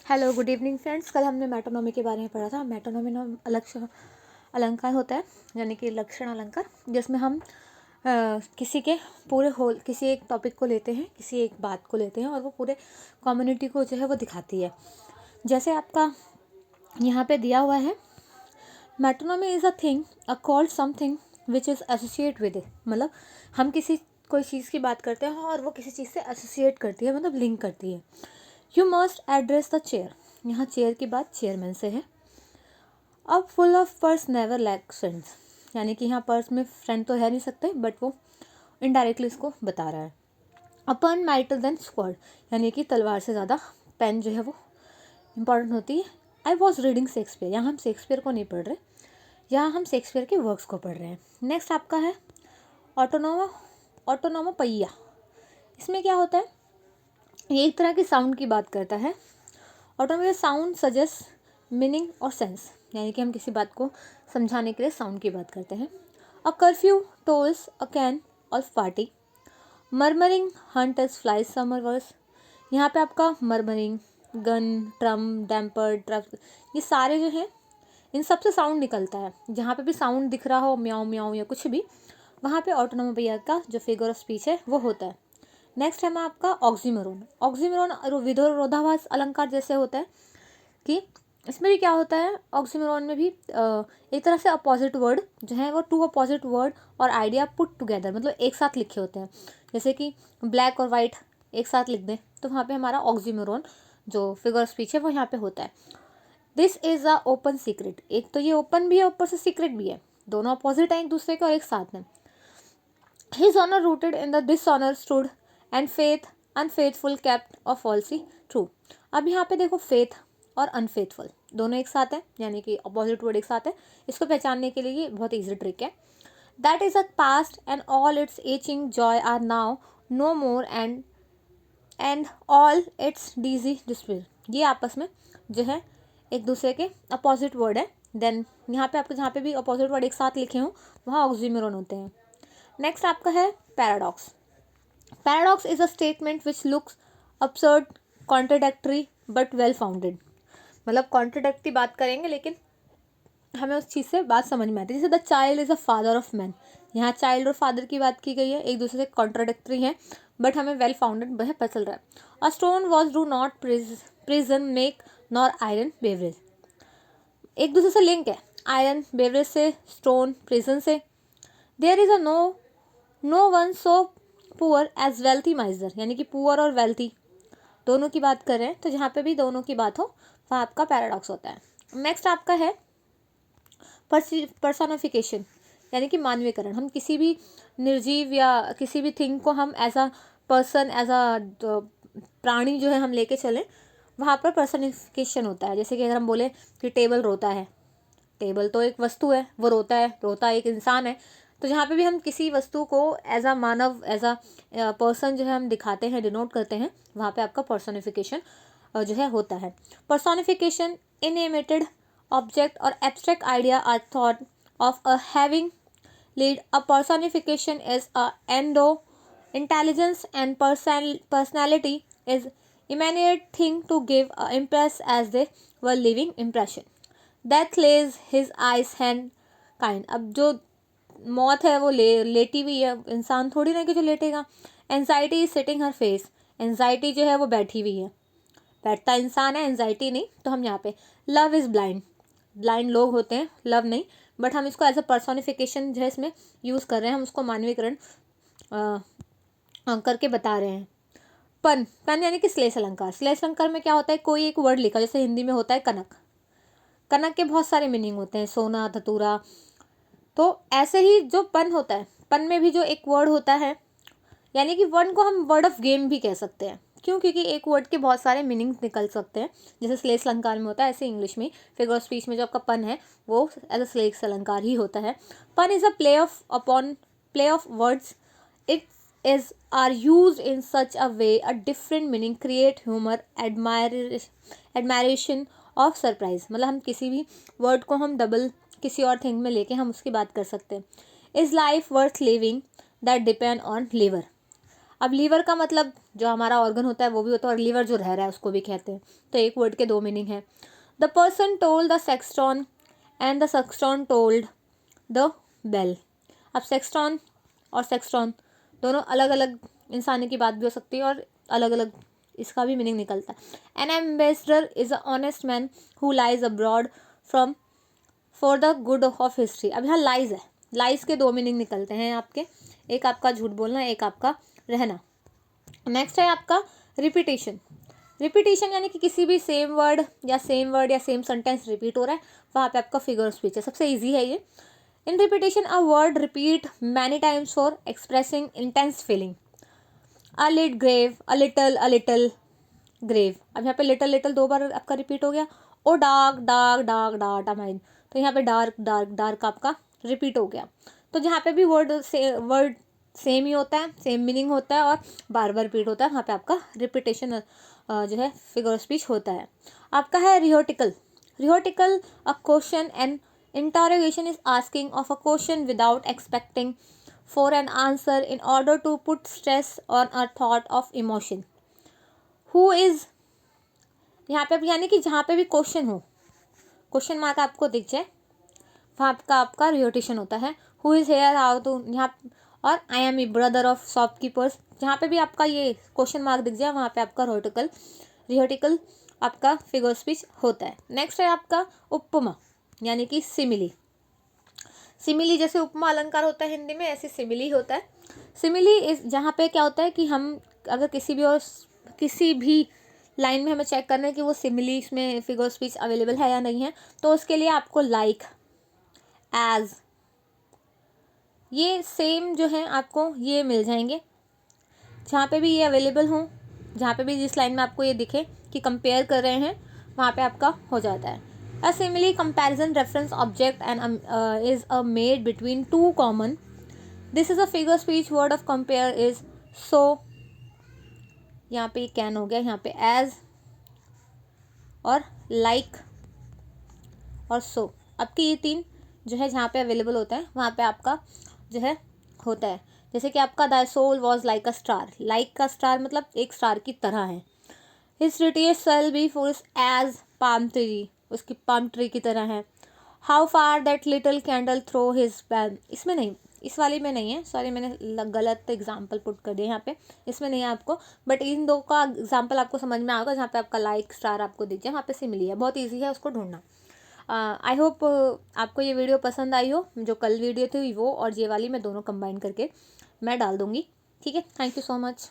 Hello good evening friends. कल हमने मेटोनॉमी के बारे में पढ़ा था। मेटोनॉमी अलंकार होता है, यानी कि लक्षण अलंकार, जिसमें हम किसी के पूरे होल किसी एक टॉपिक को लेते हैं, किसी एक बात को लेते हैं और वो पूरे कम्युनिटी को जो है वो दिखाती है। जैसे आपका यहाँ पे दिया हुआ है, metonymy is a thing a called something which is associate with it. मतलब हम कोई चीज़ की बात करते हैं और वो किसी चीज़ से एसोसिएट करती है, मतलब लिंक करती है। You must address the chair. यहाँ चेयर की बात चेयरमैन से है। अब full of purse never lack friends, यानी कि यहाँ पर्स में फ्रेंड तो है नहीं सकते, बट वो इनडायरेक्टली इसको बता रहा है। अपन माइटर देन स्क्वाड, यानी कि तलवार से ज़्यादा पेन जो है वो इम्पॉर्टेंट होती है। आई वॉज रीडिंग शेक्सपियर, यहाँ हम शेक्सपियर को नहीं पढ़ रहे, यहाँ हम शेक्सपियर के वर्क्स को पढ़ रहे हैं। नेक्स्ट आपका है ऑटोनोमोपैया। इसमें क्या होता है, ये एक तरह की साउंड की बात करता है। ऑटोमेटिक साउंड सजेस्ट मीनिंग और सेंस, यानी कि हम किसी बात को समझाने के लिए साउंड की बात करते हैं। A curfew tolls a can of party. Murmuring haunt as flies summer verse. यहाँ पे आपका murmuring, gun, drum, damper, truck, ये सारे जो हैं इन सब से साउंड निकलता है। जहाँ पे भी साउंड दिख रहा हो, म्याऊं म्याऊं या कुछ भी, वहाँ पे ऑटोनोमोपैया का जो फिगर ऑफ स्पीच है वो होता है। नेक्स्ट है आपका ऑक्सीमोरोन। ऑक्सीमोरोन विरोधाभास अलंकार जैसे होता है कि इसमें भी क्या होता है, ऑक्सीमोरोन में भी एक तरह से अपोजिट वर्ड जो है वो टू अपोजिट वर्ड और आइडिया पुट टुगेदर, मतलब एक साथ लिखे होते हैं। जैसे कि ब्लैक और वाइट एक साथ लिख दें तो वहाँ पे हमारा ऑक्सीमोरोन जो फिगर ऑफ स्पीच है वो यहाँ पे होता है। This is a open secret. एक तो ये ओपन भी है, ऊपर से सीक्रेट भी है, दोनों अपोजिट हैं एक दूसरे के और एक साथ में। His honor rooted in the dishonor stood and faith unfaithful kept or falsely true। अब यहाँ पे देखो faith और unfaithful दोनों एक साथ हैं, यानी कि opposite word एक साथ है। इसको पहचानने के लिए ये बहुत easy trick है। That is a past and all its aching joy are now no more and all its dizzy despair। ये आपस में जो है एक दूसरे के opposite word है। देन यहाँ पे आपको जहाँ पे भी opposite word एक साथ लिखे हों वहाँ ऑक्सीमोरोन होते हैं। नेक्स्ट आपका है paradox. Paradox is a statement which looks absurd, contradictory but well founded. मतलब कॉन्ट्राडिक्टरी बात करेंगे लेकिन हमें उस चीज़ से बात समझ में आती है। जैसे the child is a father of man, यहाँ चाइल्ड और फादर की बात की गई है, एक दूसरे से कॉन्ट्राडिक्टरी है बट हमें वेल फाउंडेड वह पता चल रहा है। A stone was do not prison make nor iron beverage, एक दूसरे से लिंक है, आयरन बेवरेज से, स्टोन प्रिजन से। There is a no one so poor as wealthy miser, यानी कि पुअर और वेल्थी दोनों की बात कर रहे हैं, तो जहाँ पे भी दोनों की बात हो वहाँ आपका पैराडॉक्स होता है। नेक्स्ट आपका है पर्सोनिफिकेशन, यानी कि मानवीकरण। हम किसी भी निर्जीव या किसी भी थिंग को हम as a person, as a प्राणी जो है हम लेके चलें, वहाँ पर पर्सोनिफिकेशन होता है। जैसे कि अगर हम बोले कि टेबल रोता है, टेबल तो एक वस्तु है, वो रोता है, रोता एक इंसान है। तो जहाँ पे भी हम किसी वस्तु को एज अ मानव, एज अ पर्सन जो है हम दिखाते हैं, डिनोट करते हैं, वहाँ पे आपका पर्सोनिफिकेशन जो है होता है। पर्सोनिफिकेशन इनएमिटेड ऑब्जेक्ट और abstract idea are thought of a having lead. A personification is a endow intelligence and personality is inanimate thing to give a impress as they were living impression. Death lays his eyes hand kind. अब जो मौत है वो लेटी हुई है, इंसान थोड़ी ना कि जो लेटेगा। Anxiety is sitting her face, anxiety जो है वो बैठी हुई है, बैठता इंसान है, एंजाइटी नहीं। तो हम यहाँ पे लव इज़ ब्लाइंड, ब्लाइंड लोग होते हैं, लव नहीं, बट हम इसको एज अ पर्सोनिफिकेशन जो है इसमें यूज़ कर रहे हैं, हम उसको मानवीकरण करके बता रहे हैं। पन यानी कि श्लेष अलंकार। श्लेष अलंकार में क्या होता है, कोई एक वर्ड लिखा, जैसे हिंदी में होता है कनक। कनक के बहुत सारे मीनिंग होते हैं, सोना, धतूरा। तो ऐसे ही जो पन होता है, पन में भी जो एक वर्ड होता है, यानी कि वर्ड को हम वर्ड ऑफ गेम भी कह सकते हैं। क्यों? क्योंकि एक वर्ड के बहुत सारे मीनिंग्स निकल सकते हैं। जैसे श्लेष अलंकार में होता है, ऐसे इंग्लिश में फिगर ऑफ स्पीच में जो आपका पन है वो एज अ श्लेष अलंकार ही होता है। Pun is a play of words. It is are use in such a way a different meaning create humour admiration of surprise. मतलब हम किसी भी वर्ड को हम डबल किसी और थिंग में लेके हम उसकी बात कर सकते हैं। Is life worth living that depend on liver. अब लीवर का मतलब जो हमारा ऑर्गन होता है वो भी होता है, और लीवर जो रह रहा है उसको भी कहते हैं। तो एक वर्ड के 2 मीनिंग है। The parson told the sexton and the sexton tolled the bell. अब सेक्सटॉन और सेक्सटॉन दोनों अलग अलग इंसानी की बात भी हो सकती है और अलग अलग इसका भी मीनिंग निकलता है। N ambassador is a honest man who lies abroad from for the good of history. अब यहाँ लाइज है, लाइज के 2 मीनिंग निकलते हैं आपके, एक आपका झूठ बोलना, एक आपका रहना। नेक्स्ट है आपका रिपीटेशन। रिपीटेशन यानी कि किसी भी सेम वर्ड या सेम सेंटेंस रिपीट हो रहा है, वहाँ पे आपका फिगर ऑफ स्पीच है। सबसे ईजी है ये। In repetition a word repeat many times for expressing intense feeling. A lit grave, a little grave. अब यहाँ पे लिटल लिटल 2 बार आपका रिपीट हो गया। O dark dark dark dark amain, तो यहाँ पे डार्क डार्क डार्क आपका रिपीट हो गया। तो जहाँ पे भी वर्ड सेम ही होता है, सेम मीनिंग होता है और बार बार रिपीट होता है, वहाँ पे आपका रिपीटेशन जो है फिगर ऑफ स्पीच होता है। आपका है rhetorical. Rhetorical a question and interrogation is asking of a question without expecting for an answer in order to put stress on a thought of emotion. Who is, यहाँ पे यानी कि जहाँ पे भी क्वेश्चन हो, क्वेश्चन मार्क आपको दिख जाए, वहाँ का आपका रिहोटेशन होता है। हु इज़ हेयर, हाउ, तो यहाँ, और I am a brother of shopkeepers, जहाँ पे भी आपका ये क्वेश्चन मार्क दिख जाए वहाँ पे आपका रिहोटिकल आपका फिगर स्पीच होता है। नेक्स्ट है आपका उपमा यानी कि सिमिली। सिमिली जैसे उपमा अलंकार होता है हिंदी में, ऐसे सिमिली होता है। सिमिली इस जहाँ पे क्या होता है कि हम अगर किसी भी लाइन में हमें चेक करना है कि वो सिमिली इसमें फिगर स्पीच अवेलेबल है या नहीं है, तो उसके लिए आपको लाइक, एज, ये सेम जो है आपको ये मिल जाएंगे। जहाँ पे भी ये अवेलेबल हों, जहाँ पे भी जिस लाइन में आपको ये दिखे कि कंपेयर कर रहे हैं, वहाँ पे आपका हो जाता है। A simile comparison reference object and is a made between 2 common. This is a figure speech word of compare is so, यहाँ पे कैन हो गया, यहाँ पे एज और लाइक और सो। आपके ये 3 जो है जहाँ पे अवेलेबल होता है वहाँ पे आपका जो है होता है। जैसे कि आपका the soul was like a star, like का स्टार मतलब एक स्टार की तरह है। His righteous shall be for as palm tree, उसकी पाम ट्री की तरह है। How far that little candle throw his beam, इसमें नहीं, इस वाली में नहीं है, सॉरी मैंने गलत एग्जाम्पल पुट कर दिया यहाँ पे, इसमें नहीं है आपको, बट इन 2 का एग्जाम्पल आपको समझ में आएगा जहाँ पे आपका लाइक स्टार आपको दिख जाए, वहाँ पे सिमिली है। बहुत ईजी है उसको ढूंढना। आई होप आपको ये वीडियो पसंद आई हो। जो कल वीडियो थी वो और ये वाली मैं दोनों कंबाइन करके मैं डाल दूँगी। ठीक है, थैंक यू सो मच।